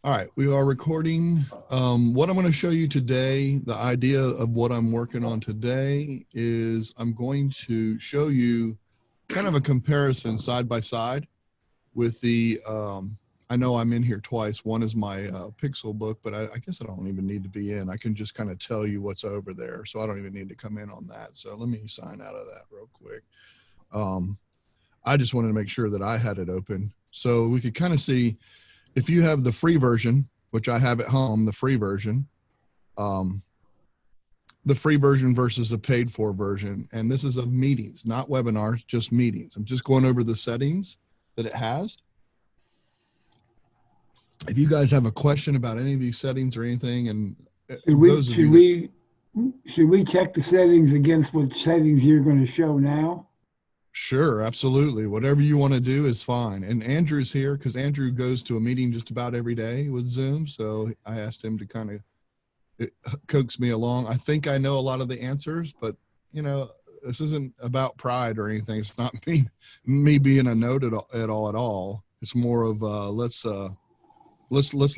All right, we are recording. What I'm going to show you today, the idea of what I'm working on today is I'm going to show you kind of a comparison side by side with the, I know I'm in here twice. One is my Pixelbook, but I guess I don't even need to be in. I can just kind of tell you what's over there. So I don't even need to come in on that. So let me sign out of that real quick. I just wanted to make sure that I had it open so we could kind of see if you have the free version, which I have at home, the free version versus the paid for version. And this is of meetings, not webinars, just meetings. I'm just going over the settings that it has. If you guys have a question about any of these settings or anything, and should we check the settings against what settings you're going to show now? Sure, absolutely. Whatever you want to do is fine. And Andrew's here because Andrew goes to a meeting just about every day with Zoom. So I asked him to kind of coax me along. I think I know a lot of the answers, but you know, this isn't about pride or anything. It's not me being a nerd at all. It's more of let's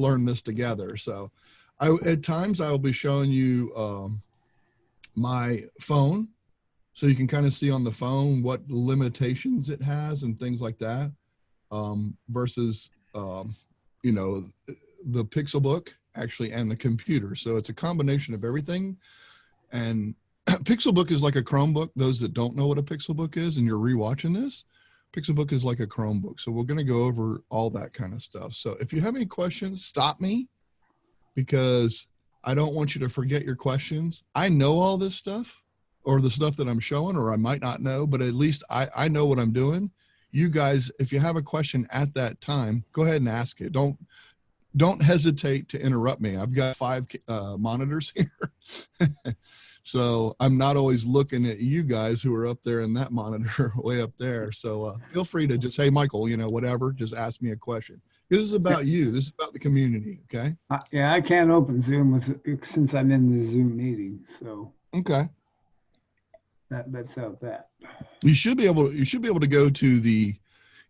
learn this together. So at times I will be showing you my phone, so you can kind of see on the phone what limitations it has and things like that, versus, you know, the Pixelbook actually and the computer. So it's a combination of everything. And Pixelbook is like a Chromebook. Those that don't know what a Pixelbook is and you're rewatching this, Pixelbook is like a Chromebook. So we're going to go over all that kind of stuff. So if you have any questions, stop me, because I don't want you to forget your questions. I know all this stuff, or the stuff that I'm showing, or I might not know, but at least I know what I'm doing. You guys, if you have a question at that time, go ahead and ask it. Don't hesitate to interrupt me. I've got 5 monitors here. So I'm not always looking at you guys who are up there in that monitor way up there. So feel free to just, hey, Michael, you know, whatever, just ask me a question. This is about you. This is about the community. Okay. Yeah, I can't open Zoom since I'm in the Zoom meeting. So. Okay. That's out that. You should be able to go to the,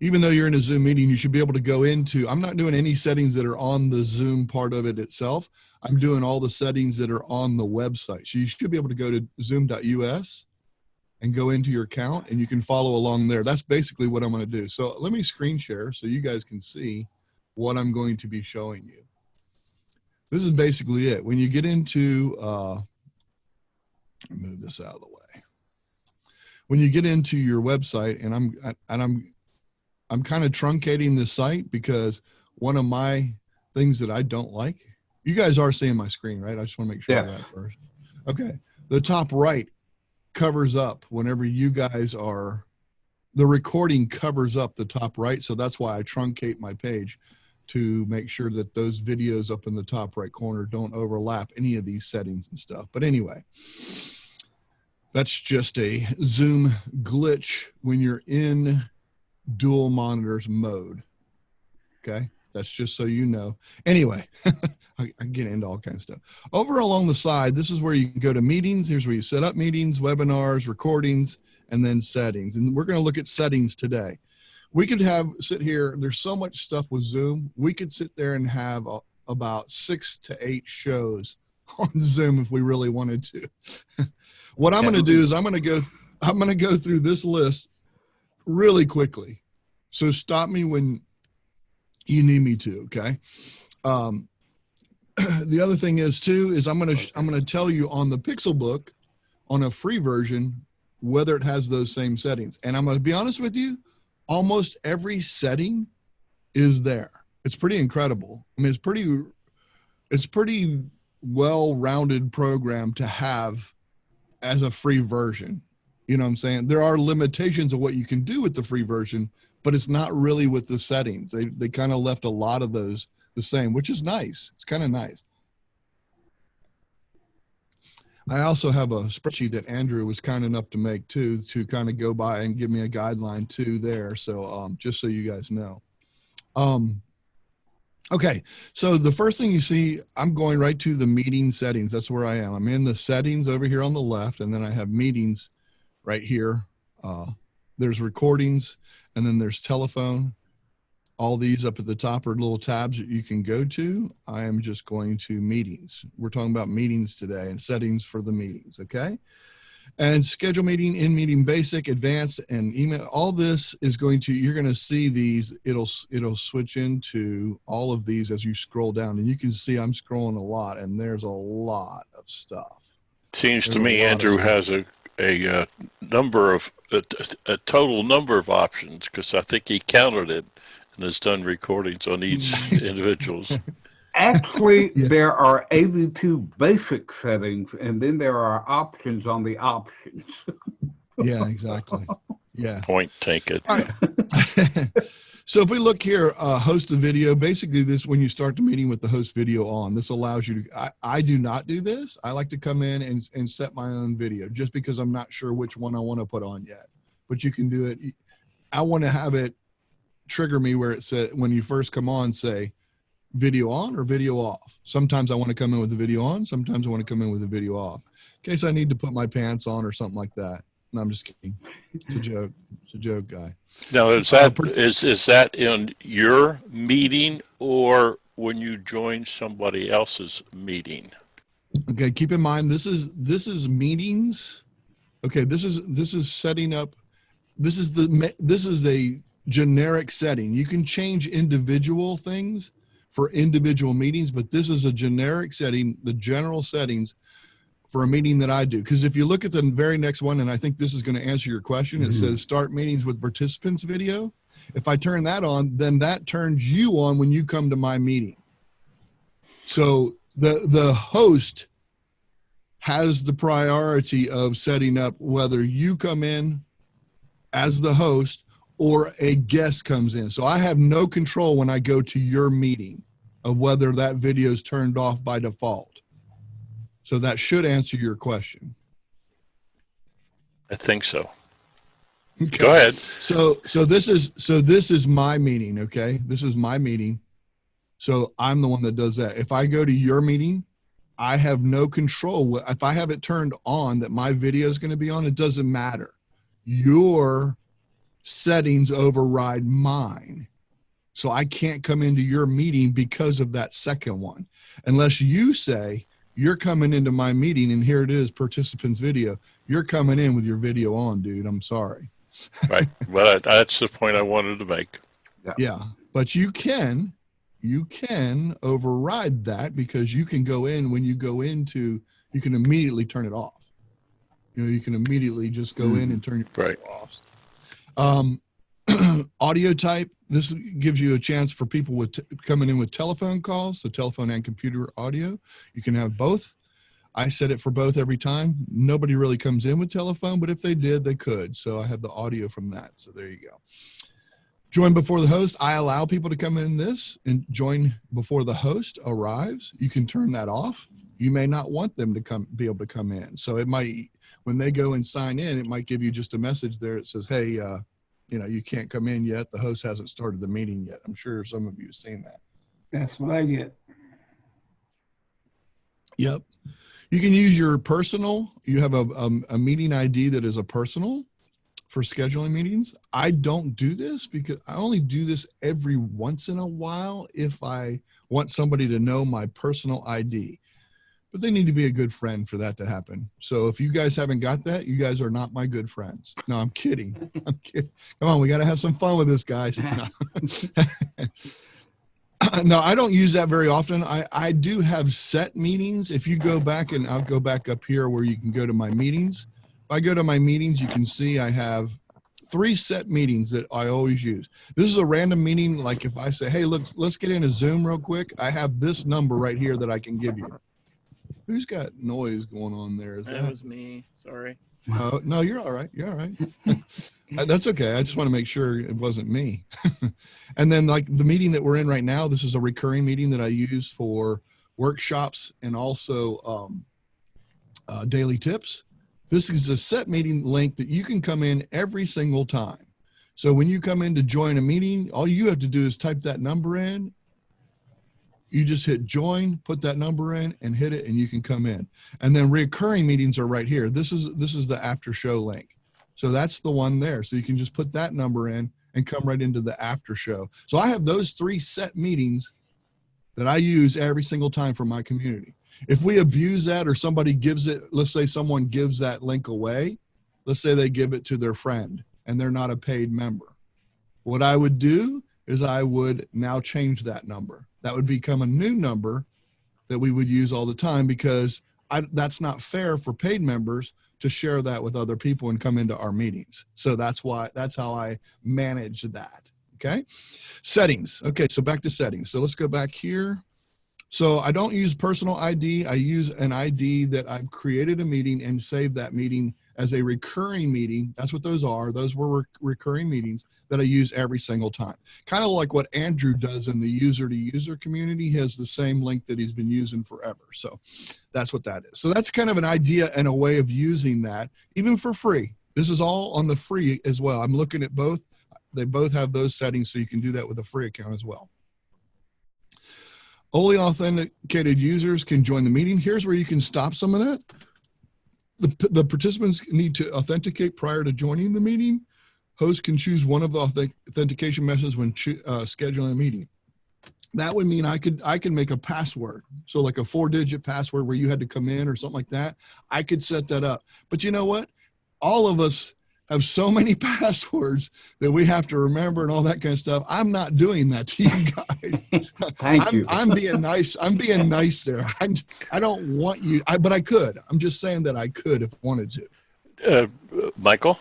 even though you're in a Zoom meeting, you should be able to go into, I'm not doing any settings that are on the Zoom part of it itself. I'm doing all the settings that are on the website. So you should be able to go to zoom.us and go into your account, and you can follow along there. That's basically what I'm going to do. So let me screen share so you guys can see what I'm going to be showing you. This is basically it. When you get into, move this out of the way. When you get into your website, and I'm kind of truncating the site because one of my things that I don't like, you guys are seeing my screen, right? I just want to make sure of that first. Okay. The top right covers up whenever you guys are, the recording covers up the top right. So that's why I truncate my page, to make sure that those videos up in the top right corner don't overlap any of these settings and stuff. But anyway, that's just a Zoom glitch when you're in dual monitors mode. Okay. That's just so you know. Anyway, I get into all kinds of stuff. Over along the side, this is where you can go to meetings. Here's where you set up meetings, webinars, recordings, and then settings. And we're going to look at settings today. We could sit here. There's so much stuff with Zoom. We could sit there and have about 6 to 8 shows on Zoom if we really wanted to. What I'm going to do is I'm going to go through this list really quickly. So stop me when you need me to. Okay. The other thing is too, is I'm going to tell you on the Pixelbook, on a free version, whether it has those same settings. And I'm going to be honest with you, almost every setting is there. It's pretty incredible. I mean, it's pretty well-rounded program to have as a free version. You know what I'm saying? There are limitations of what you can do with the free version, but it's not really with the settings. They kind of left a lot of those the same, which is nice. It's kind of nice. I also have a spreadsheet that Andrew was kind enough to make too, to kind of go by and give me a guideline too there. So just so you guys know. Okay, so the first thing you see, I'm going right to the meeting settings. That's where I am. I'm in the settings over here on the left, and then I have meetings right here. There's recordings, and then there's telephone, all these up at the top are little tabs that you can go to. I am just going to meetings. We're talking about meetings today and settings for the meetings, okay? And schedule meeting, in meeting basic, advanced, and email. All this is going to, you're going to see these, it'll switch into all of these as you scroll down. And you can see I'm scrolling a lot, and there's a lot of stuff. Seems There's to a me lot of Andrew stuff. has a number of a total number of options, because I think he counted it and has done recordings on each individual's. Actually, Yeah. there are 82 basic settings, and then there are options on the options. Yeah, exactly. Yeah. Point taken. All right. So if we look here, host a video, basically this, when you start the meeting with the host video on, this allows you to, I do not do this. I like to come in and set my own video just because I'm not sure which one I want to put on yet, but you can do it. I want to have it trigger me where it said, when you first come on, say video on or video off. Sometimes I want to come in with the video on. Sometimes I want to come in with the video off in case I need to put my pants on or something like that. No, I'm just kidding. It's a joke. It's a joke, guy. Now, is that in your meeting or when you join somebody else's meeting? Okay, keep in mind this is meetings. Okay, this is setting up. This is a generic setting. You can change individual things for individual meetings, but this is a generic setting, the general settings for a meeting that I do. Because if you look at the very next one, and I think this is going to answer your question, it says start meetings with participants video. If I turn that on, then that turns you on when you come to my meeting. So the host has the priority of setting up whether you come in as the host or a guest comes in. So I have no control when I go to your meeting of whether that video is turned off by default. So that should answer your question. I think so. Okay. Go ahead. So this is my meeting, okay? This is my meeting. So I'm the one that does that. If I go to your meeting, I have no control. If I have it turned on that my video is going to be on, it doesn't matter. Your settings override mine. So I can't come into your meeting because of that second one. Unless you say, you're coming into my meeting and here it is, participants video. You're coming in with your video on, dude. I'm sorry. Right. Well, that's the point I wanted to make. Yeah. But you can override that because you can go in when you go into, you can immediately turn it off. You know, you can immediately just go in and turn your video off. Audio type. This gives you a chance for people with coming in with telephone calls, so telephone and computer audio. You can have both. I set it for both every time. Nobody really comes in with telephone, but if they did, they could. So I have the audio from that. So there you go. Join before the host. I allow people to come in this and join before the host arrives. You can turn that off. You may not want them to be able to come in. So it might, when they go and sign in, it might give you just a message there that says, hey, you know, you can't come in yet. The host hasn't started the meeting yet. I'm sure some of you have seen that. That's what I get. Yep. You can use your personal. You have a meeting ID that is a personal for scheduling meetings. I don't do this because I only do this every once in a while if I want somebody to know my personal ID. But they need to be a good friend for that to happen. So if you guys haven't got that, you guys are not my good friends. No, I'm kidding. I'm kidding. Come on, we got to have some fun with this, guys. No. No, I don't use that very often. I do have set meetings. If you go back, and I'll go back up here where you can go to my meetings. If I go to my meetings, you can see I have 3 set meetings that I always use. This is a random meeting. Like if I say, hey, look, let's get into Zoom real quick. I have this number right here that I can give you. Who's got noise going on there? That was me. Sorry. No, you're all right. You're all right. That's okay. I just want to make sure it wasn't me. And then like the meeting that we're in right now, this is a recurring meeting that I use for workshops and also daily tips. This is a set meeting link that you can come in every single time. So when you come in to join a meeting, all you have to do is type that number in. You just hit join, put that number in and hit it and you can come in. And then recurring meetings are right here. This is the after show link. So that's the one there. So you can just put that number in and come right into the after show. So I have those 3 set meetings that I use every single time for my community. If we abuse that or somebody gives it, let's say someone gives that link away, let's say they give it to their friend and they're not a paid member. What I would do is I would now change that number. That would become a new number that we would use all the time, because that's not fair for paid members to share that with other people and come into our meetings. So that's how I manage that. Okay. Settings. Okay. So back to settings. So let's go back here. So I don't use personal ID. I use an ID that I've created a meeting and saved that meeting as a recurring meeting. That's what those are. Those were recurring meetings that I use every single time. Kind of like what Andrew does in the user-to-user community. He has the same link that he's been using forever. So that's what that is. So that's kind of an idea and a way of using that, even for free. This is all on the free as well. I'm looking at both. They both have those settings, so you can do that with a free account as well. Only authenticated users can join the meeting. Here's where you can stop some of that. The participants need to authenticate prior to joining the meeting. Host can choose one of the authentication methods when scheduling a meeting. That would mean I could make a password. So like a 4-digit password where you had to come in or something like that. I could set that up. But you know what? All of us have so many passwords that we have to remember and all that kind of stuff. I'm not doing that to you guys. Thank you. I'm being nice. I'm being nice there. I don't want you, but I could. I'm just saying that I could if I wanted to. Michael?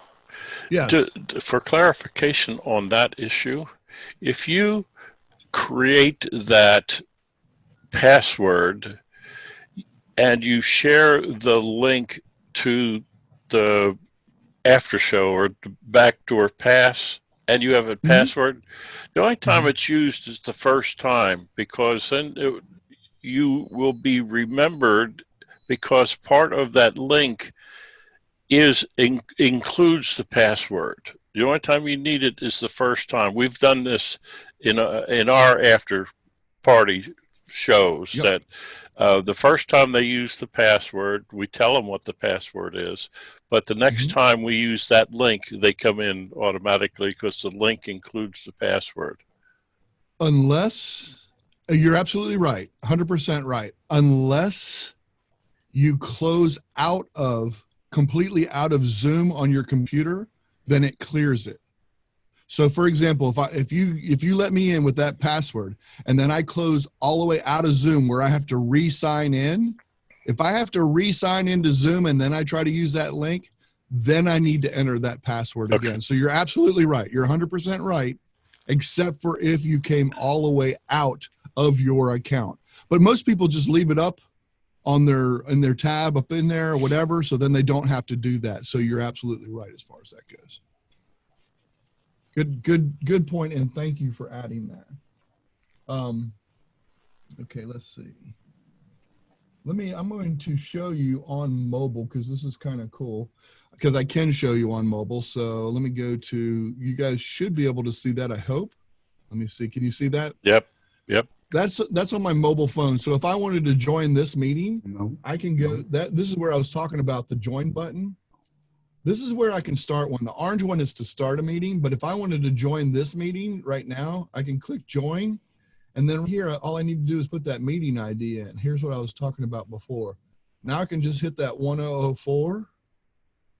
Yes. For clarification on that issue, if you create that password and you share the link to the after show or the backdoor pass and you have a password, the only time it's used is the first time, because then you will be remembered, because part of that link includes the password. The only time you need it is the first time. We've done this in our after party shows. Yep. That the first time they use the password, we tell them what the password is, but the next time we use that link, they come in automatically because the link includes the password. Unless, you're absolutely right, 100% right. Unless you close completely out of Zoom on your computer, then it clears it. So for example, if you let me in with that password and then I close all the way out of Zoom where I have to re-sign in, if I have to re-sign into Zoom and then I try to use that link, then I need to enter that password again. So you're absolutely right. You're 100% right, except for if you came all the way out of your account. But most people just leave it up in their tab up in there or whatever, so then they don't have to do that. So you're absolutely right as far as that goes. Good point, and thank you for adding that. Okay, let's see. I'm going to show you on mobile because this is kind of cool, because I can show you on mobile. So let me go to, you guys should be able to see that, I hope. Let me see, can you see that? Yep. That's on my mobile phone. So if I wanted to join this meeting, I can go, this is where I was talking about the join button. This is where I can start one. The orange one is to start a meeting, but if I wanted to join this meeting right now, I can click join. And then here, all I need to do is put that meeting ID in. Here's what I was talking about before. Now I can just hit that 1004.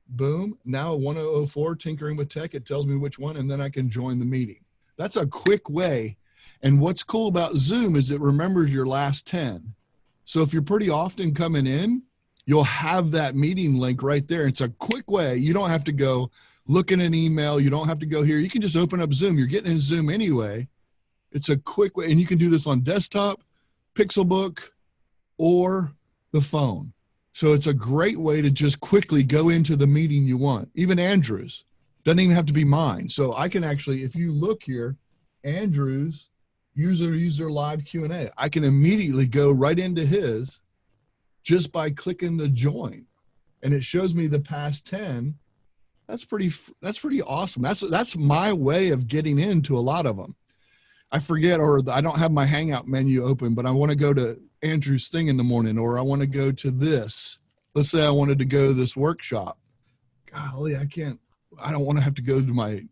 Boom. Now 1004, Tinkering with Tech, it tells me which one, and then I can join the meeting. That's a quick way. And what's cool about Zoom is it remembers your last 10. So if you're pretty often coming in, you'll have that meeting link right there. It's a quick way. You don't have to go look in an email. You don't have to go here. You can just open up Zoom. You're getting in Zoom anyway. It's a quick way. And you can do this on desktop, Pixelbook, or the phone. So it's a great way to just quickly go into the meeting you want. Even Andrew's. Doesn't even have to be mine. So I can actually, if you look here, Andrew's user live Q&A, I can immediately go right into his just by clicking the join, and it shows me the past 10. That's pretty awesome. That's my way of getting into a lot of them. I forget, or I don't have my Hangout menu open, but I want to go to Andrew's thing in the morning, or I want to go to this. Let's say I wanted to go to this workshop. Golly, I don't want to have to go to my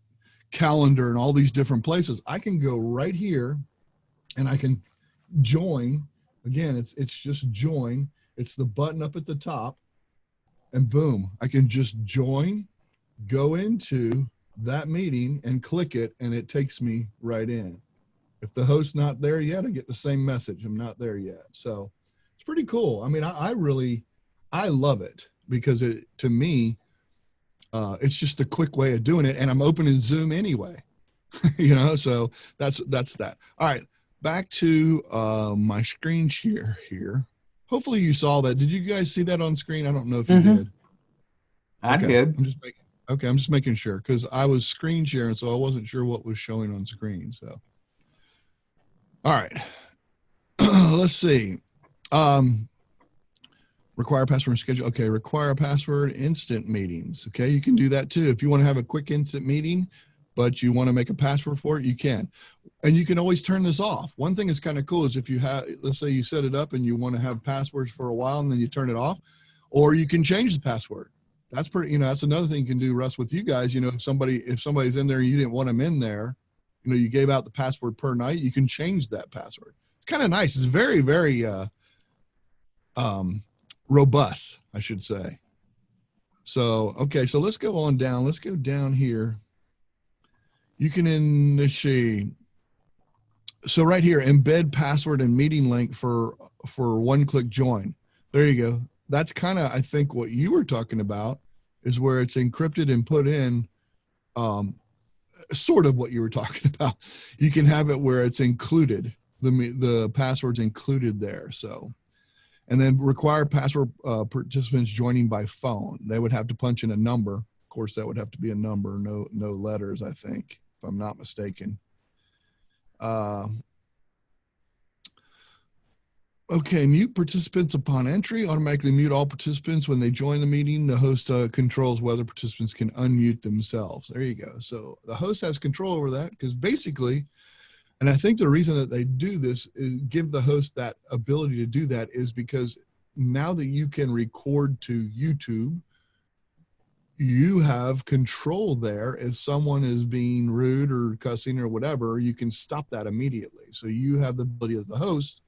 calendar and all these different places. I can go right here and I can join. Again, it's just join. It's the button up at the top, and boom, I can just join, go into that meeting and click it, and it takes me right in. If the host's not there yet, I get the same message. I'm not there yet. So it's pretty cool. I mean, I love it because to me, it's just a quick way of doing it. And I'm opening Zoom anyway, so that's that. All right. Back to my screen share here. Hopefully you saw that. Did you guys see that on screen? I don't know if you did. I did. I'm just making sure because I was screen sharing, so I wasn't sure what was showing on screen. So, all right, let's see. Require password schedule. Okay, require password instant meetings. Okay, you can do that too. If you want to have a quick instant meeting, but you want to make a password for it, you can. And you can always turn this off. One thing that's kind of cool is if you have, let's say you set it up and you want to have passwords for a while and then you turn it off, or you can change the password. That's pretty, that's another thing you can do, Russ, with you guys. If somebody's in there and you didn't want them in there, you gave out the password per night, you can change that password. It's kind of nice. It's very, very robust, I should say. So, okay, so let's go on down. Let's go down here. You can initiate. So right here, embed password and meeting link for one-click join. There you go. That's kind of, I think, what you were talking about is where it's encrypted and put in, sort of what you were talking about. You can have it where it's included. The password's included there. So, and then require password participants joining by phone. They would have to punch in a number. Of course, that would have to be a number, no letters, I think, if I'm not mistaken. Okay, mute participants upon entry. Automatically mute all participants when they join the meeting. The host controls whether participants can unmute themselves. There you go. So the host has control over that because basically, and I think the reason that they do this is give the host that ability to do that is because now that you can record to YouTube, you have control there. If someone is being rude or cussing or whatever, you can stop that immediately. So you have the ability as the host,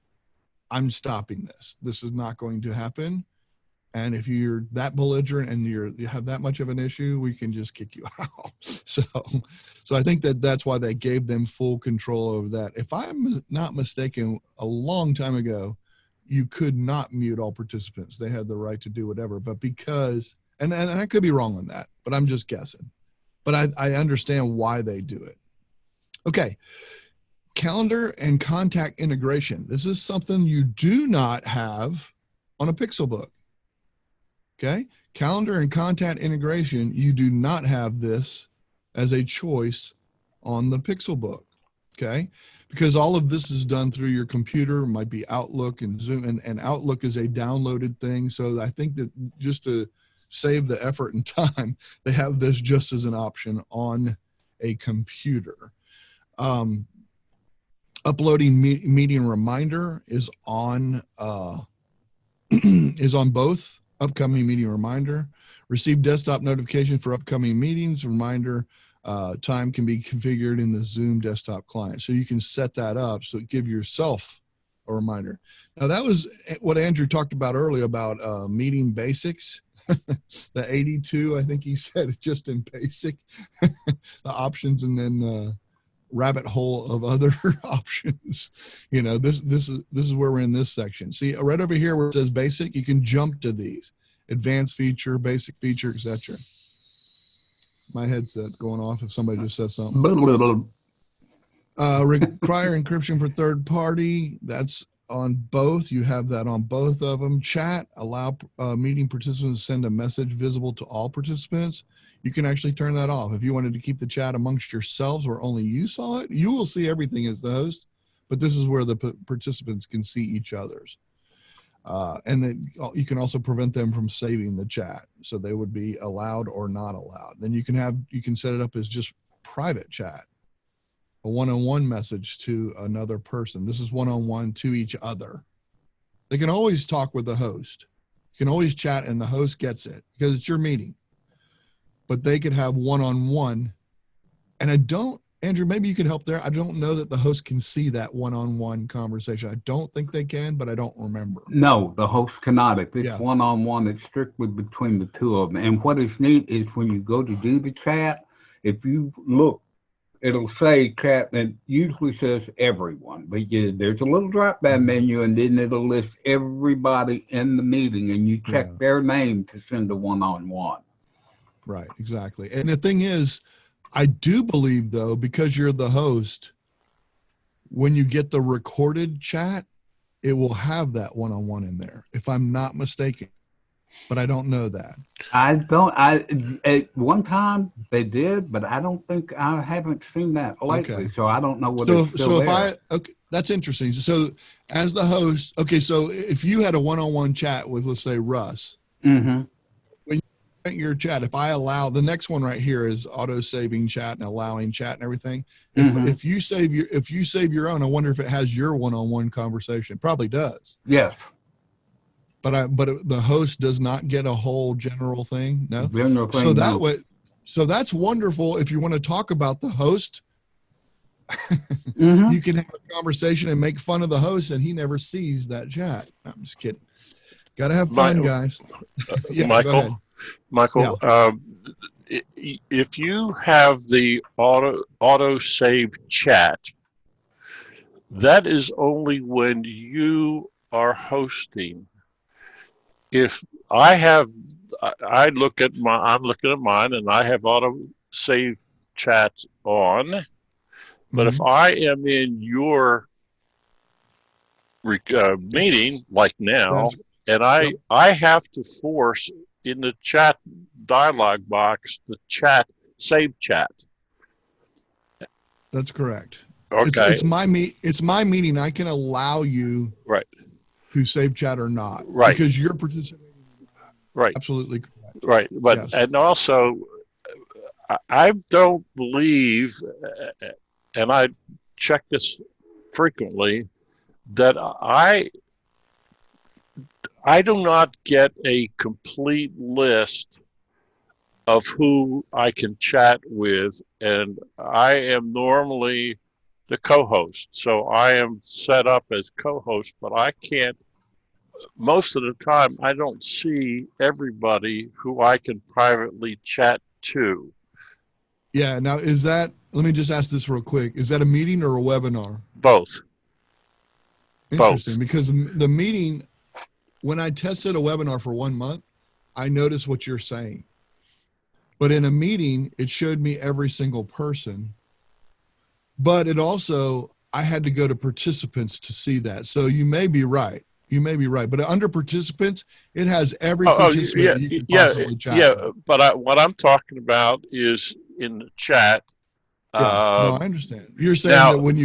I'm stopping this. This is not going to happen. And if you're that belligerent and you have that much of an issue, we can just kick you out. So I think that's why they gave them full control over that. If I'm not mistaken, a long time ago, you could not mute all participants. They had the right to do whatever, but because, and I could be wrong on that, but I'm just guessing. But I understand why they do it. Okay. Calendar and contact integration. This is something you do not have on a Pixelbook. Okay. Calendar and contact integration. You do not have this as a choice on the Pixelbook. Okay. Because all of this is done through your computer. It might be Outlook and Zoom, and Outlook is a downloaded thing. So I think that just to save the effort and time, they have this just as an option on a computer. Uploading meeting reminder is on both. Upcoming meeting reminder. Receive desktop notification for upcoming meetings. Reminder time can be configured in the Zoom desktop client. So you can set that up. So give yourself a reminder. Now that was what Andrew talked about earlier about meeting basics. The 82, I think he said, just in basic, the options, and then rabbit hole of other options. This is where we're in this section. See, right over here where it says basic, you can jump to these: advanced feature, basic feature, etc. My headset going off if somebody just says something. Require encryption for third party. That's on both. You have that on both of them. Chat, allow meeting participants to send a message visible to all participants. You can actually turn that off. If you wanted to keep the chat amongst yourselves where only you saw it, you will see everything as the host, but this is where the participants can see each other's. And then you can also prevent them from saving the chat. So they would be allowed or not allowed. Then you can set it up as just private chat, a one-on-one message to another person. This is one-on-one to each other. They can always talk with the host. You can always chat and the host gets it because it's your meeting. But they could have one-on-one And I don't, Andrew, maybe you can help there. I don't know that the host can see that one-on-one conversation. I don't think they can, but I don't remember. No, the host cannot. If it's Yeah. one-on-one, it's strictly between the two of them. And what is neat is when you go to do the chat, if you look, it'll say chat, and it usually says everyone. But there's a little drop-down menu, and then it'll list everybody in the meeting, and you check their name to send a one-on-one. Right, exactly. And the thing is, I do believe, though, because you're the host, when you get the recorded chat, it will have that one-on-one in there, if I'm not mistaken. But I don't know that. At one time they did, but I don't think, I haven't seen that lately. Okay. So I don't know what it's still there. Okay, that's interesting. So as the host, okay, so if you had a one-on-one chat with, let's say, Russ, Mm-hmm. when you your chat, if I allow, the next one right here is auto-saving chat and allowing chat and everything. If you save your own, I wonder if it has your one-on-one conversation. It probably does. Yes. But the host does not get a whole general thing. No. General thing, So that no. way, so that's wonderful. If you want to talk about the host, you can have a conversation and make fun of the host, and he never sees that chat. I'm just kidding. Got to have fun, guys. Yeah, Michael, if you have the auto save chat, that is only when you are hosting. If I have, I'm looking at mine, and I have auto save chats on. But if I am in your meeting, like now, and I have to force in the chat dialog box the save chat. That's correct. Okay. It's my meeting. I can allow you to save chat or not. Right. Because you're participating. Right. Absolutely correct. Right. But and also, I don't believe, and I check this frequently, that I do not get a complete list of who I can chat with, and I am normally the co-host. So I am set up as co-host, but I can't, most of the time, I don't see everybody who I can privately chat to. Yeah. Now, let me just ask this real quick. Is that a meeting or a webinar? Both. Interesting. Because the meeting, when I tested a webinar for 1 month, I noticed what you're saying. But in a meeting, it showed me every single person. But it also, I had to go to participants to see that. So you may be right. But under participants, it has every participant you can possibly chat with. But what I'm talking about is in the chat. No, I understand. You're saying now, that when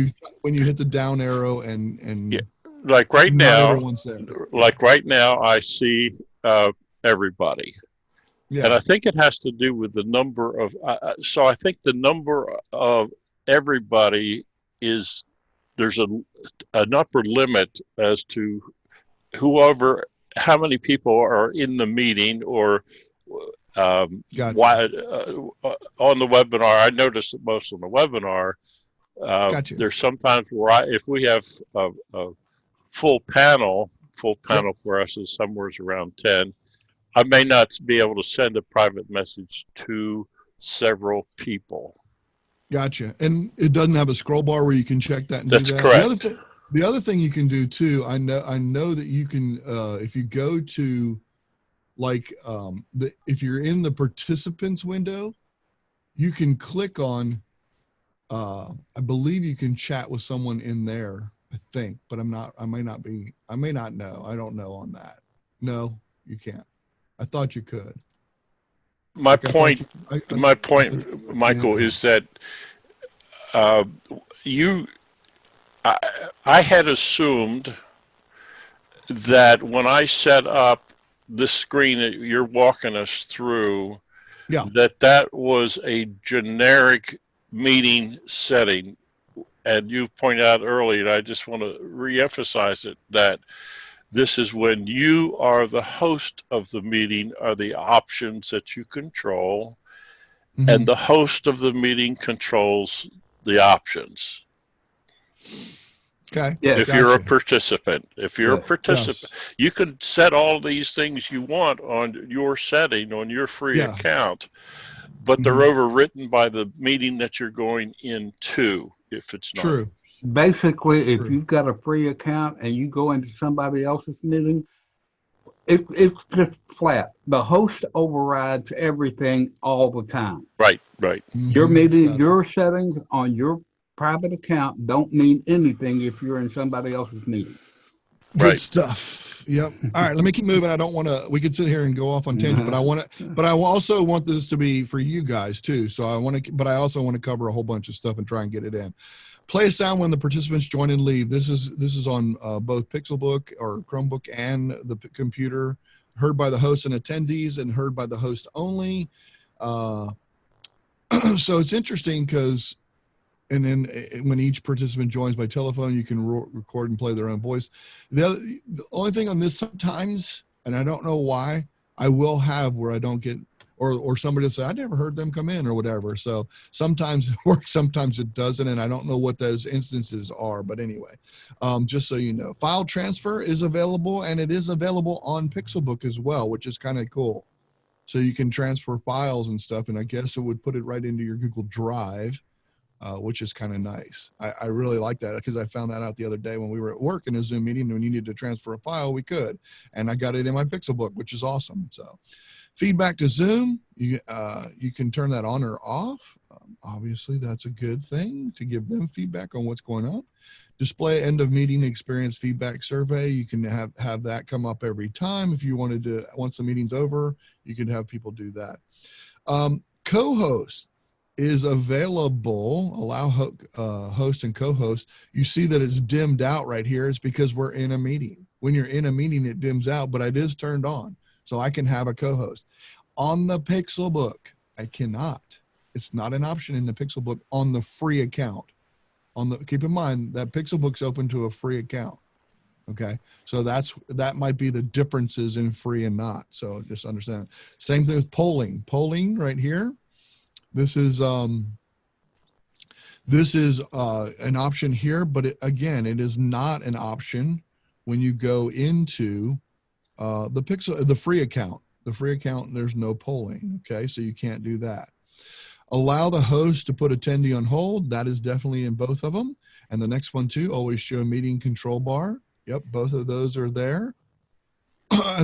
you hit the down arrow and like right now, everyone's there. Like right now, I see everybody. Yeah. And I think it has to do with the number of, so I think the number of everybody is, there's an upper limit as to how many people are in the meeting or on the webinar. I noticed that most on the webinar, there's sometimes where if we have a full panel for us is somewhere around 10. I may not be able to send a private message to several people. Gotcha. And it doesn't have a scroll bar where you can check that and That's do that. correct. The other thing you can do too, I know that you can, if you go to like, if you're in the participants window, you can click on, I believe you can chat with someone in there, I think, but I may not know. I don't know on that. No, you can't. I thought you could. My point, Michael, is that I had assumed that when I set up this screen that you're walking us through, that was a generic meeting setting. And you've pointed out earlier, and I just want to reemphasize it, that this is when you are the host of the meeting, are the options that you control. and the host of the meeting controls the options. Okay. Yeah. If Gotcha. you're a participant, Yes. you can set all these things you want on your setting on your free Yeah. account, but they're overwritten by the meeting that you're going into if it's not. True. Basically, if True. you've got a free account and you go into somebody else's meeting, it's just flat. The host overrides everything all the time. Right, right. Your meeting, Gotcha. your settings on your private account don't mean anything if you're in somebody else's meeting. Good Right. stuff. Yep. All right, let me keep moving. I don't want to. We could sit here and go off on tangent, but I want to. But I also want this to be for you guys too. So I want to. But I also want to cover a whole bunch of stuff and try and get it in. Play a sound when the participants join and leave. This is on both Pixelbook or Chromebook and the computer. Heard by the host and attendees, and heard by the host only. So it's interesting because. And then when each participant joins by telephone, you can record and play their own voice. The only thing on this sometimes, and I don't know why, I will have where I don't get, or somebody will say, I never heard them come in or whatever. So sometimes it works, sometimes it doesn't. And I don't know what those instances are. But anyway, just so you know, file transfer is available, and it is available on Pixelbook as well, which is kind of cool. So you can transfer files and stuff. And I guess it would put it right into your Google Drive. Which is kind of nice. I really like that because I found that out the other day when we were at work in a Zoom meeting. And when you needed to transfer a file, we could. And I got it in my Pixelbook, which is awesome. So feedback to Zoom, you can turn that on or off. Obviously, that's a good thing to give them feedback on what's going on. Display end of meeting experience feedback survey. You can have that come up every time. If you wanted to, once the meeting's over, you could have people do that. Co-host is available. Allow host and co-host. You see that it's dimmed out right here. It's because we're in a meeting. When you're in a meeting, it dims out, but it is turned on. So I can have a co-host. On the Pixelbook, I cannot. It's not an option in the Pixelbook on the free account. Keep in mind that Pixelbook's open to a free account. Okay. So that might be the differences in free and not. So just understand. Same thing with polling. Polling right here. This is an option here, but it is not an option when you go into the free account. The free account, there's no polling. Okay, so you can't do that. Allow the host to put attendee on hold. That is definitely in both of them. And the next one too, always show meeting control bar. Yep, both of those are there.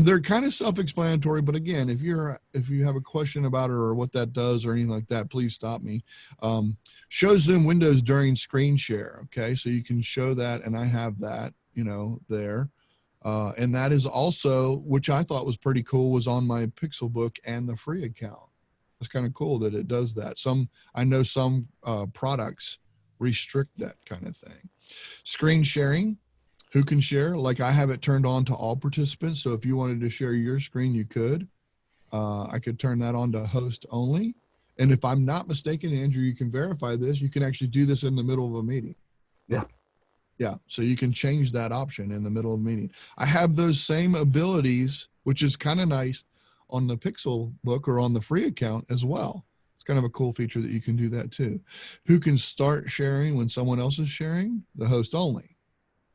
They're kind of self-explanatory, but again, if you have a question about it or what that does or anything like that, please stop me. Show Zoom windows during screen share. Okay, so you can show that, and I have that, there. And that is also, which I thought was pretty cool, was on my Pixelbook and the free account. It's kind of cool that it does that. I know some products restrict that kind of thing. Screen sharing. Who can share? Like I have it turned on to all participants. So if you wanted to share your screen, you could. I could turn that on to host only. And if I'm not mistaken, Andrew, you can verify this. You can actually do this in the middle of a meeting. Yeah. Yeah. So you can change that option in the middle of a meeting. I have those same abilities, which is kind of nice on the Pixelbook or on the free account as well. It's kind of a cool feature that you can do that too. Who can start sharing when someone else is sharing? The host only.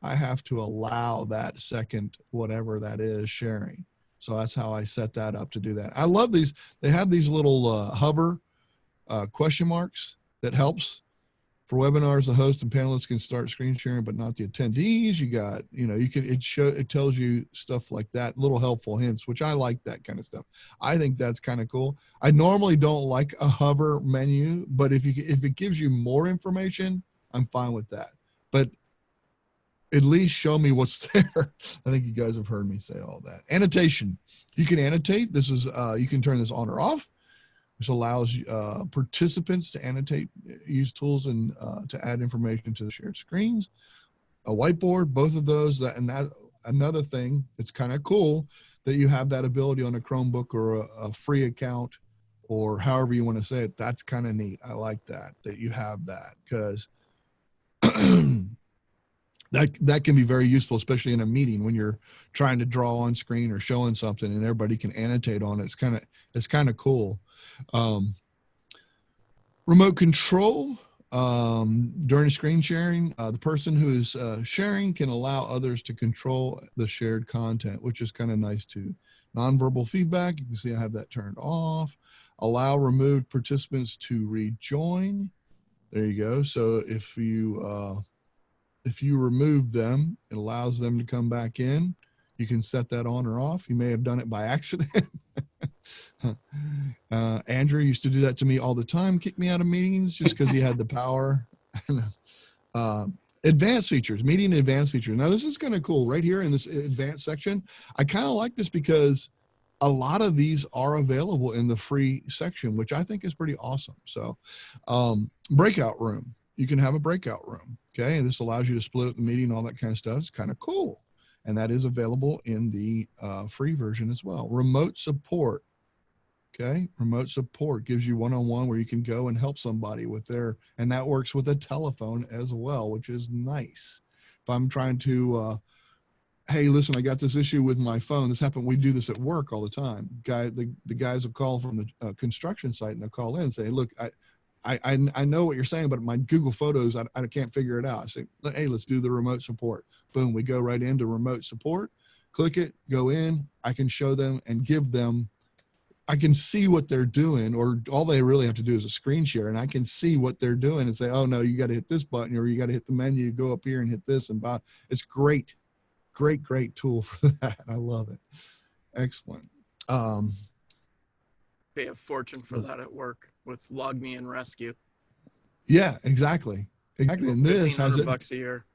I have to allow that second, whatever that is, sharing. So that's how I set that up to do that. I love these. They have these little hover question marks that helps. For webinars, the host and panelists can start screen sharing, but not the attendees. You got, it tells you stuff like that, little helpful hints, which I like that kind of stuff. I think that's kind of cool. I normally don't like a hover menu, but if it gives you more information, I'm fine with that. But at least show me what's there. I think you guys have heard me say all that. Annotation. You can annotate. This is, you can turn this on or off. This allows participants to annotate, use tools and to add information to the shared screens. A whiteboard, both of those. Another thing that's kind of cool that you have that ability on a Chromebook or a free account or however you want to say it. That's kind of neat. I like that you have that because that can be very useful, especially in a meeting when you're trying to draw on screen or showing something and everybody can annotate on it. It's kind of cool. Remote control during screen sharing. The person who is sharing can allow others to control the shared content, which is kind of nice too. Nonverbal feedback, you can see I have that turned off. Allow removed participants to rejoin. There you go. So if you remove them, it allows them to come back in. You can set that on or off. You may have done it by accident. Andrew used to do that to me all the time, kick me out of meetings just because he had the power. Advanced features, meeting advanced features. Now this is kind of cool right here in this advanced section. I kind of like this because a lot of these are available in the free section, which I think is pretty awesome. So breakout room, you can have a breakout room. Okay. And this allows you to split up the meeting, all that kind of stuff. It's kind of cool. And that is available in the free version as well. Remote support. Okay. Remote support gives you one-on-one where you can go and help somebody with and that works with a telephone as well, which is nice. If I'm trying to, hey, listen, I got this issue with my phone. This happened. We do this at work all the time. The guys will call from the construction site and they'll call in and say, look, I know what you're saying, but my Google Photos, I can't figure it out. I say, hey, let's do the remote support. Boom, we go right into remote support, click it, go in. I can show them and give them, I can see what they're doing, or all they really have to do is a screen share, and I can see what they're doing and say, oh no, you got to hit this button, or you got to hit the menu, go up here and hit this and buy. It's great, great tool for that. I love it. Excellent. Pay a fortune for that at work with Log Me and Rescue. Yeah, exactly. And this has $1,500 a year.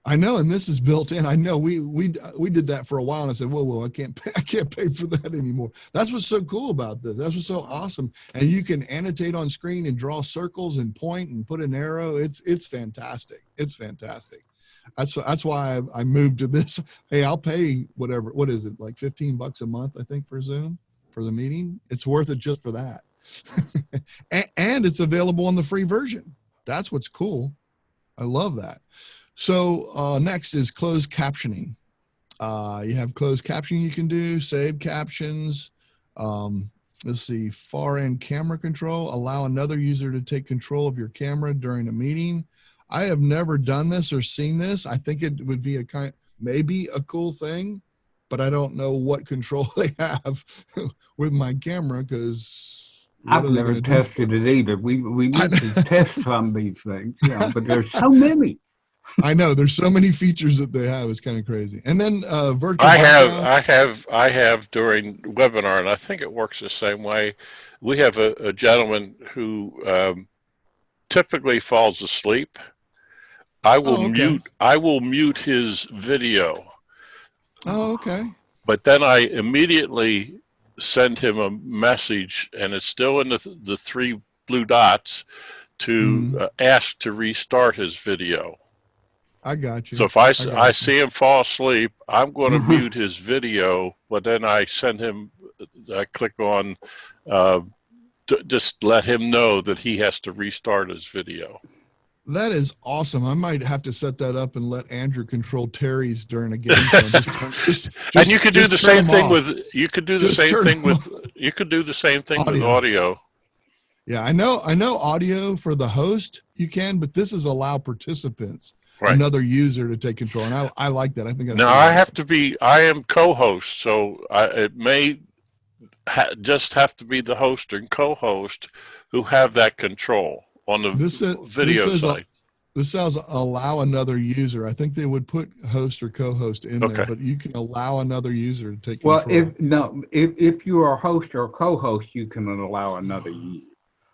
I know, and this is built in. I know we did that for a while, and I said, whoa, I can't pay for that anymore. That's what's so cool about this. That's what's so awesome. And you can annotate on screen and draw circles and point and put an arrow. It's fantastic. It's fantastic. That's why I moved to this. Hey, I'll pay whatever. What is it, like $15 a month? I think for Zoom for the meeting. It's worth it just for that. and it's available in the free version. That's what's cool. I love that. So next is closed captioning. You have closed captioning you can do, save captions. Let's see, far end camera control, allow another user to take control of your camera during a meeting. I have never done this or seen this. I think it would be maybe a cool thing, but I don't know what control they have with my camera because I've never tested it either. We need to test some of these things, but there's so many. I know there's so many features that they have. It's kind of crazy. And then virtual. I have during webinar, and I think it works the same way. We have a gentleman who typically falls asleep. I will mute his video. Oh, okay. But then I immediately send him a message, and it's still in the three blue dots to ask to restart his video. I got you. So if I see him fall asleep, I'm going to mute his video, but then I send him, I click on, just let him know that he has to restart his video. That is awesome. I might have to set that up and let Andrew control Terry's during a game. And you could do the same thing with audio. Yeah, I know audio for the host you can, but this is allow participants. Right. Another user to take control, and I like that. I think that's now I am co-host, so it may just have to be the host and co-host who have that control on the video side. This says allow another user. I think they would put host or co-host in there, but you can allow another user to take control. Well, if you are a host or co-host, you can allow another user.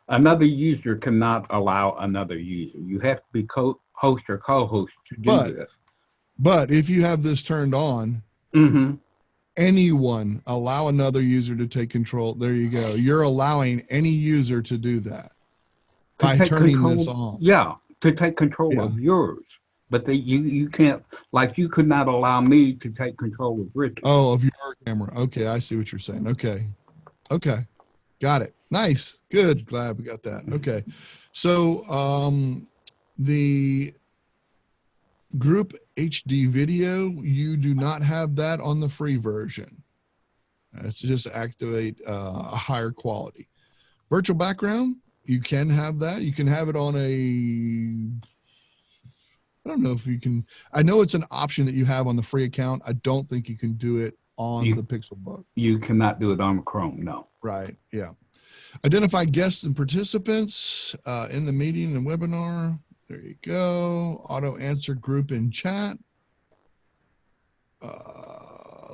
Another user cannot allow another user. You have to be host or co-host to do this. But if you have this turned on, anyone allow another user to take control. There you go. You're allowing any user to do that by turning this on. Yeah, to take control of yours. But you can't, like you could not allow me to take control of Richard. Oh, of your camera. Okay, I see what you're saying. Okay. Got it. Nice. Good. Glad we got that. Okay. So the group HD video, you do not have that on the free version. It's just activate a higher quality. Virtual background, You can have that. You can have it on I don't know if you can. I know it's an option that you have on the free account. I don't think you can do it on the Pixelbook. You cannot do it on Chrome. No. Right. Yeah. Identify guests and participants in the meeting and webinar. There you go. Auto answer group in chat.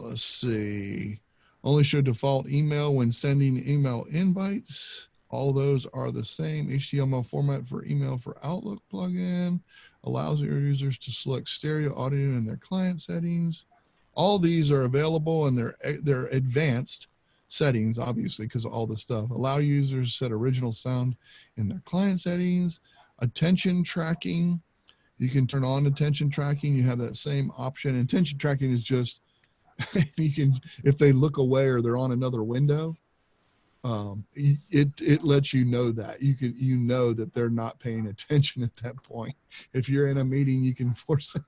Let's see. Only show default email when sending email invites. All those are the same. HTML format for email for Outlook plugin. Allows your users to select stereo audio in their client settings. All these are available and they're advanced settings, obviously, because of all this stuff. Allow users to set original sound in their client settings. Attention tracking. You can turn on attention tracking. You have that same option. Attention tracking is just, you can, if they look away or they're on another window, it lets you know that you know that they're not paying attention at that point. If you're in a meeting, you can force it.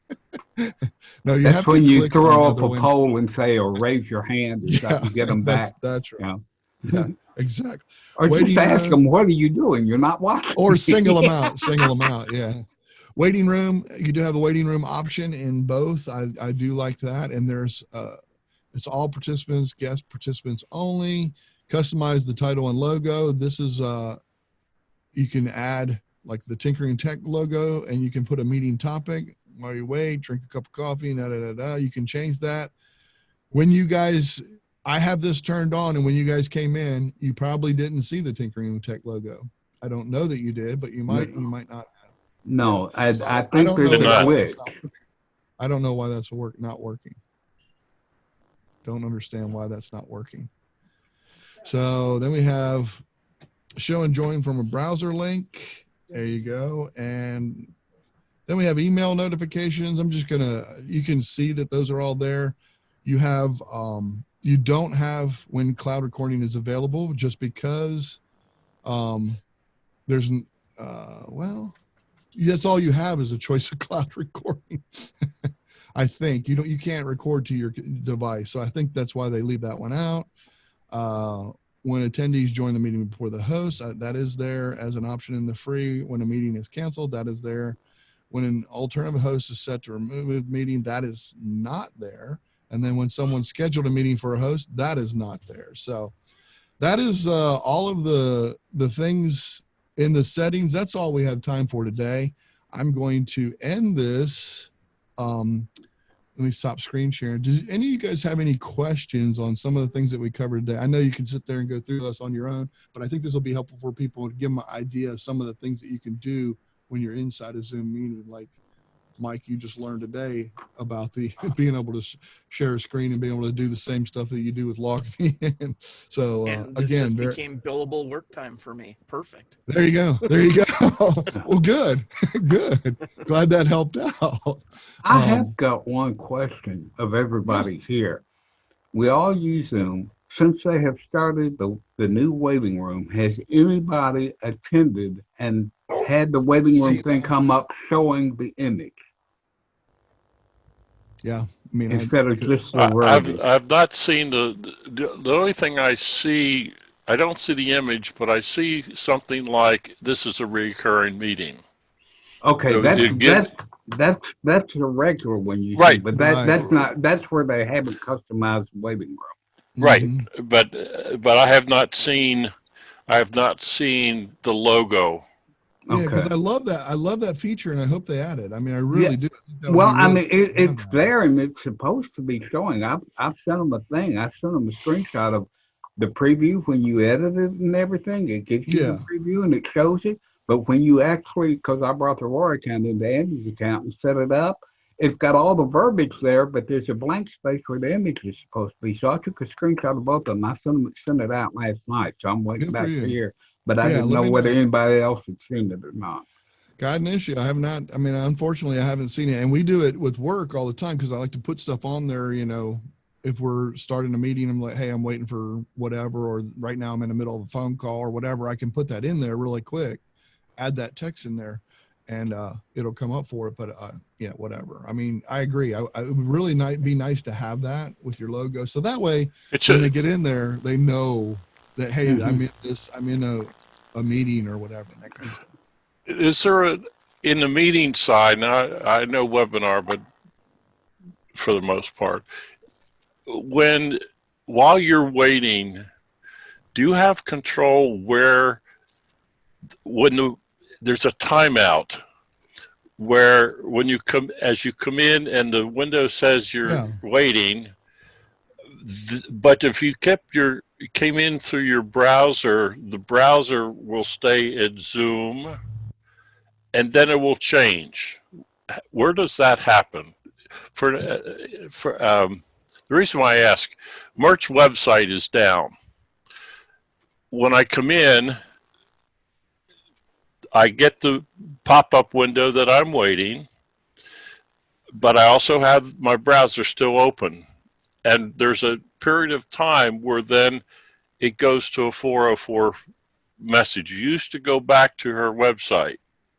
No, you That's have when to you click throw on up a another window. poll and say, or raise your hand or something to get them back. That's right. You know? Yeah, exactly. Or Waiting just ask room. them, what are you doing? You're not watching. Or single them out. Single them out. Yeah. Waiting room. You do have a waiting room option in both. I do like that. And there's it's all participants, guest participants only. Customize the title and logo. This is you can add like the Tinkering Tech logo, and you can put a meeting topic while you wait, drink a cup of coffee, You can change that. When you guys, I have this turned on, and when you guys came in, you probably didn't see the Tinkering Tech logo. I don't know that you did, but you might not have. No, Yeah. So I think there's know a why glitch. I don't know why that's not working. Don't understand why that's not working. So then we have show and join from a browser link. There you go. And then we have email notifications. I'm just you can see that those are all there. You have, you don't have when cloud recording is available just because there's, well, that's all you have is a choice of cloud recording. I think you can't record to your device. So I think that's why they leave that one out. When attendees join the meeting before the host, that is there as an option in the free. When a meeting is canceled, that is there. When an alternative host is set to remove meeting, that is not there. And then when someone scheduled a meeting for a host, that is not there. So that is all of the things in the settings. That's all we have time for today. I'm going to end this. Let me stop screen sharing. Do any of you guys have any questions on some of the things that we covered today? I know you can sit there and go through this on your own, but I think this will be helpful for people to give them an idea of some of the things that you can do when you're inside a Zoom meeting. Like Mike, you just learned today about the being able to share a screen and being able to do the same stuff that you do with LogMeIn. So And this again, just became billable work time for me. Perfect. there you go. There you go. Well, good. Good. Glad that helped out. I have got one question of everybody here. We all use Zoom. Since they have started the new waiting room, has anybody attended and had the waiting room thing come up showing the image? Yeah. I mean, Instead of just the wording. I've not seen the only thing I see, I don't see the image, but I see something like this is a recurring meeting. Okay, So that's the regular one you see, Right. but Right. that's where they haven't customized the waiting room. Right, Mhm. but I have not seen the logo. Yeah, because Okay. I love that. I love that feature, and I hope they add it. I mean, I really Yeah. do. I think that would Well, be I really mean, cool to have it's that. there and it's supposed to be showing. I've sent them a thing. I sent them a screenshot of the preview when you edit it and everything. It gives you Yeah. the preview and it shows it. But when you actually, because I brought the Roar account into Andy's account and set it up, it's got all the verbiage there, but there's a blank space where the image is supposed to be. So I took a screenshot of both of them. I sent it out last night, so I'm waiting Good for back to you. hear. But I Yeah, didn't let know me whether know. anybody else had seen it or not. Got an issue. I have not. I mean, unfortunately, I haven't seen it, and we do it with work all the time because I like to put stuff on there. You know, if we're starting a meeting, I'm like, hey, I'm waiting for whatever, or right now I'm in the middle of a phone call or whatever. I can put that in there really quick, add that text in there, and it'll come up for it. But yeah, whatever. I mean, I agree. It would really be nice to have that with your logo, so that way It's when a, they get in there, they know that hey, I'm in this. I'm in a a meeting or whatever, that kind of stuff. Is there in the meeting side, now I know webinar, but for the most part, while you're waiting, do you have control when there's a timeout where as you come in and the window says you're waiting, but if you came in through your browser, the browser will stay in Zoom and then it will change. Where does that happen? The reason why I ask, Merch website is down. When I come in, I get the pop-up window that I'm waiting, but I also have my browser still open. And there's a period of time where then it goes to a 404 message. You used to go back to her website.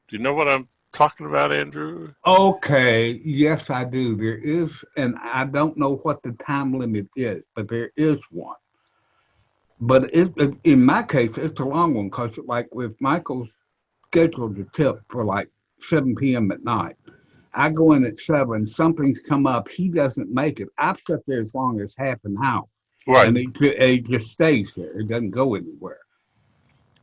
Do you know what I'm talking about, Andrew? Okay, yes, I do. There is, and I don't know what the time limit is, but there is one. But in my case, it's a long one because, like, with Michael's scheduled to tip for like 7 p.m. at night, I go in at 7, something's come up, he doesn't make it. I've sat there as long as half an hour. Right. And it just stays there. It doesn't go anywhere.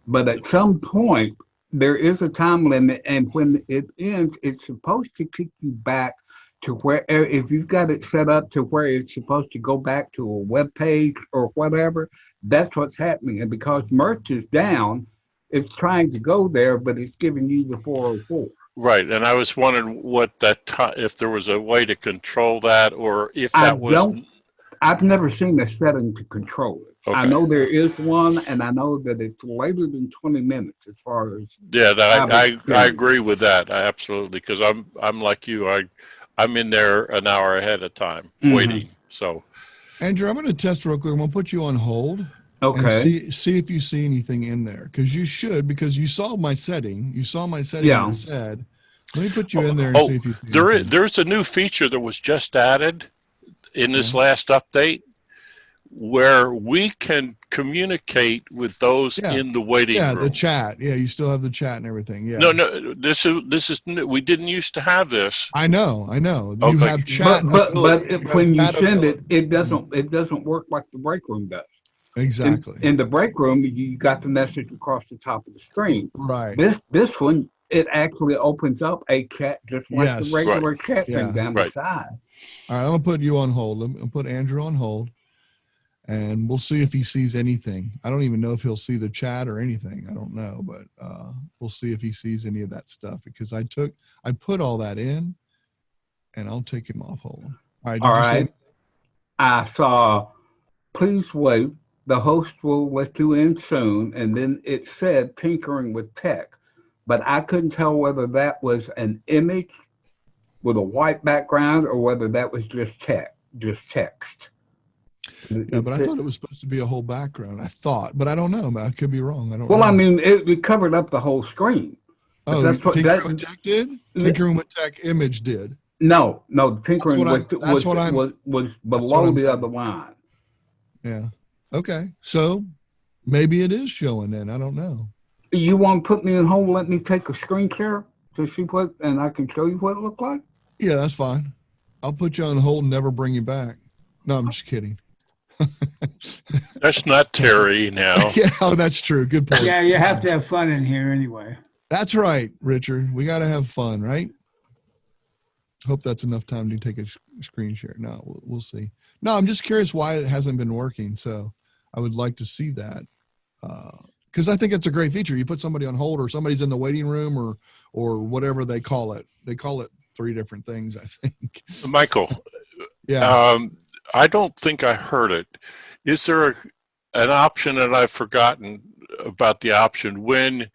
But at some point, there is a time limit, and when it ends, it's supposed to kick you back to where, if you've got it set up to where it's supposed to go back to a web page or whatever, that's what's happening. And because Merch is down, it's trying to go there, but it's giving you the 404. Right, and I was wondering if there was a way to control that, or if that I've never seen a setting to control it. Okay. I know there is one, and I know that it's later than 20 minutes as far as. Yeah, I agree with that. Absolutely, because I'm like you. I'm in there an hour ahead of time waiting. So, Andrew, I'm going to test real quick. I'm going to put you on hold. Okay. And see if you see anything in there, because you should, because you saw my setting. You saw my setting that said, let me put you in there and see if you see anything. There's a new feature that was just added in this last update where we can communicate with those in the waiting room. Yeah, the chat. Yeah, you still have the chat and everything. Yeah. No, this is new. We didn't used to have this. I know. Okay. You have chat. But when you send it, it doesn't work like the break room does. Exactly. In the break room, you got the message across the top of the screen. Right. This one, it actually opens up a chat just like the regular chat thing down the side. All right, I'm going to put you on hold. I'm going to put Andrew on hold, and we'll see if he sees anything. I don't even know if he'll see the chat or anything. I don't know, but we'll see if he sees any of that stuff, because I put all that in, and I'll take him off hold. All right. I saw, please wait. The host will let you in soon, and then it said tinkering with tech, but I couldn't tell whether that was an image with a white background or whether that was just text. Yeah, but I thought it was supposed to be a whole background. I thought, but I don't know. I could be wrong. I don't know. Well, I mean, it covered up the whole screen. Oh, that's what Tinkering with Tech did? Tinkering with Tech image did. No, Tinkering was below the other line. Yeah. Okay, so maybe it is showing then. I don't know. You want to put me on hold? Let me take a screen share to see and I can show you what it looked like? Yeah, that's fine. I'll put you on hold and never bring you back. No, I'm just kidding. That's not Terry now. Yeah, that's true. Good point. Yeah, you have to have fun in here anyway. That's right, Richard. We got to have fun, right? Hope that's enough time to take a screen share. No, we'll see. No, I'm just curious why it hasn't been working. So I would like to see that, because I think it's a great feature. You put somebody on hold, or somebody's in the waiting room, or whatever they call it. They call it 3 different things, I think. Michael, I don't think I heard it. Is there an option, and I've forgotten about the option, when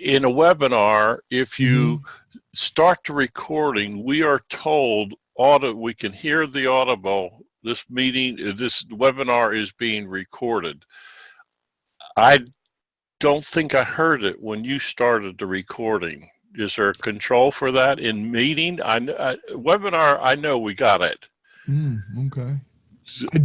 in a webinar, if you start the recording, we are told we can hear the audible. This webinar is being recorded. I don't think I heard it when you started the recording. Is there a control for that in meeting? Webinar, I know we got it. Okay. I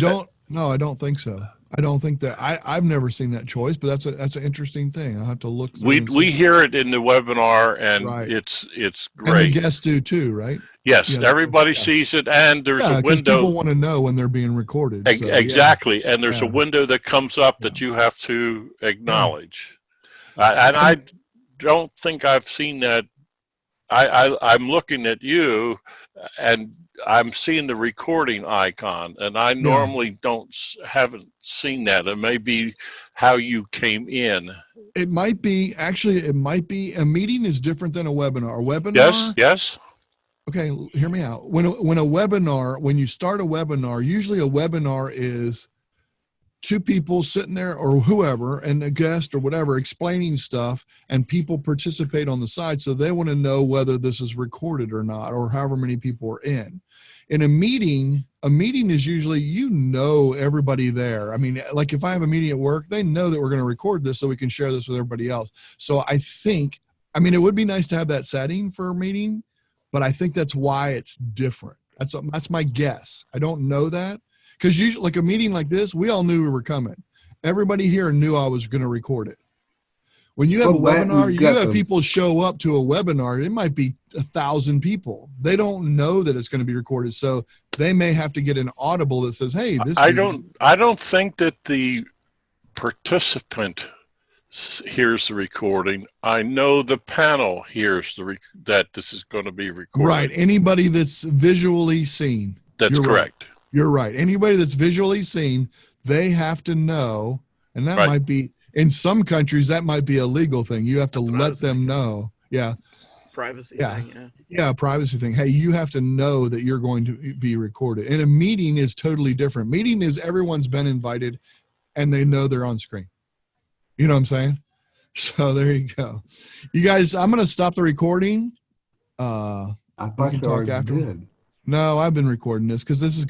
don't think so. I don't think that I've never seen that choice, but that's an interesting thing. I'll have to look. through We and see. we hear it in the webinar, and Right. it's And the great. guests do too, right? Yes, Yeah, everybody yeah. sees it, and there's Yeah, a because people window. want to know when they're being recorded. So, yeah. Exactly, and there's a Yeah. window that comes up that you have to acknowledge. And I don't think I've seen that. I'm looking at you, and I'm seeing the recording icon, and I normally haven't seen that. It may be how you came in. It might be a meeting is different than a webinar. A webinar, Yes, yes. okay, hear me out. When you start a webinar, usually a webinar is two people sitting there or whoever and a guest or whatever explaining stuff, and people participate on the side. So they want to know whether this is recorded or not, or however many people are in. In a meeting is usually, everybody there. I mean, like if I have a meeting at work, they know that we're going to record this so we can share this with everybody else. So it would be nice to have that setting for a meeting, but I think that's why it's different. That's my guess. I don't know that. Because usually, like a meeting like this, we all knew we were coming. Everybody here knew I was going to record it. When you have a webinar, you have people show up to a webinar. It might be 1,000 people. They don't know that it's going to be recorded, so they may have to get an audible that says, "Hey, this." I don't think that the participant hears the recording. I know the panel hears that this is going to be recorded. Right. Anybody that's visually seen. That's correct. Right. You're right. Anybody that's visually seen, they have to know, and that might be, in some countries, that might be a legal thing. You have to let them know. Yeah. Privacy Yeah. thing, yeah. Yeah, privacy thing. Hey, you have to know that you're going to be recorded. And a meeting is totally different. Meeting is everyone's been invited and they know they're on screen. You know what I'm saying? So there you go. You guys, I'm going to stop the recording. I We thought can you talk already after. did. No, I've been recording this because this is